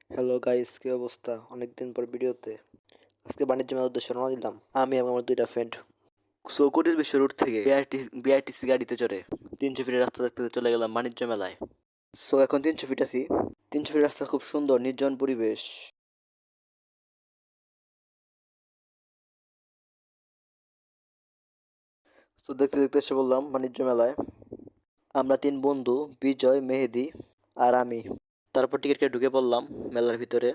Hello guys, কি অবস্থা? অনেকদিন পর ভিডিওতে। আজকে বাণিজ্য মেলার উদ্দেশ্যে রওনা দিলাম আমি এবং আমার দুইটা ফ্রেন্ড। চৌকুটির বিশ্ব রোড থেকে বিআরটিসি গাড়িতে চড়ে 300 ফিটের রাস্তা দেখতে দেখতে চলে গেলাম বাণিজ্য মেলায়। এখন 300 ফিট আছি। 300 ফিট রাস্তা খুব সুন্দর, নির্জন পরিবেশ। দেখতে দেখতে এসে বললাম বাণিজ্য মেলায়। আমরা তিন বন্ধু, বিজয়, মেহেদি আর আমি। তারপর টিকিট কেটে ঢুকে পড়লাম মেলার ভিতরে।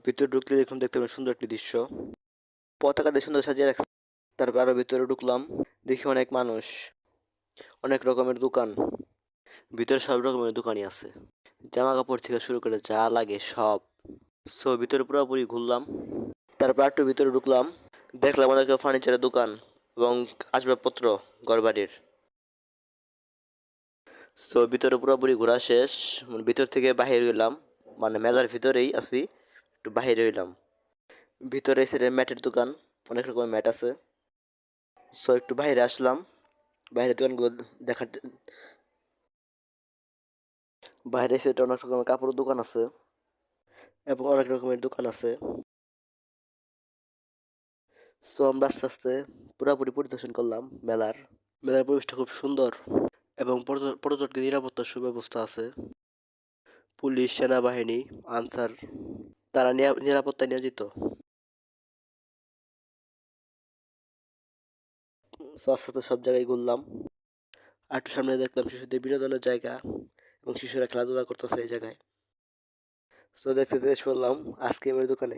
ভিতরে ঢুকলে দেখতে পাবেন সুন্দর একটি দৃশ্য। পতাকা দিয়ে সুন্দর সাজিয়ে রাখছে। তারপর আরো ভিতরে ঢুকলাম, দেখি অনেক মানুষ, অনেক রকমের দোকান। ভিতরে সব রকমের দোকানই আছে, জামা কাপড় থেকে শুরু করে যা লাগে সব। ভিতরে পুরোপুরি ঘুরলাম। তারপর একটু ভিতরে ঢুকলাম, দেখলাম অনেক ফার্নিচারের দোকান এবং আসবাবপত্র ঘরবাড়ির। ভিতরে পুরোপুরি ঘোরা শেষ। ভিতর থেকে বাহির হইলাম, মানে মেলার ভিতরেই আছি, একটু বাহির হইলাম। ভিতরে এসে ম্যাটের দোকান, অনেক রকমের ম্যাট আছে। একটু বাইরে আসলাম, বাইরের দোকানগুলো দেখার। বাইরে সেটা অনেক রকমের কাপড়ের দোকান আছে এবং অনেক রকমের দোকান আছে। আমরা আস্তে আস্তে পুরোপুরি পরিদর্শন করলাম মেলার। মেলার পরিবেশটা খুব সুন্দর এবং পর্যটকের নিরাপত্তার সুব্যবস্থা আছে। পুলিশ, সেনাবাহিনী, আনসার, তারা নিরাপত্তায় নিয়োজিত। আস্তে আস্তে সব জায়গায় ঘুরলাম। আর একটু সামনে দেখলাম শিশুদের বিনোদনের জায়গা এবং শিশুরা খেলাধুলা করতেছে এই জায়গায়। দেখতে দেখতে বললাম আইসক্রিমের দোকানে।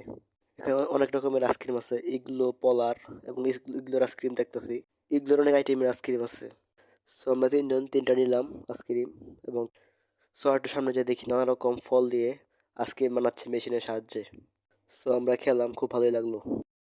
এখানে অনেক রকমের আইসক্রিম আছে, ইগলো, পলার এবং ইগলোর আইসক্রিম দেখতেছি। ইগলোর অনেক আইটেমের আইসক্রিম আছে। আমরা তিনজন তিনটা নিলাম আইসক্রিম। এবং একটু সামনে যেয়ে দেখি নানা রকম ফল দিয়ে আইসক্রিম বানাচ্ছে মেশিনের সাহায্যে। আমরা খেলাম, খুব ভালোই লাগলো।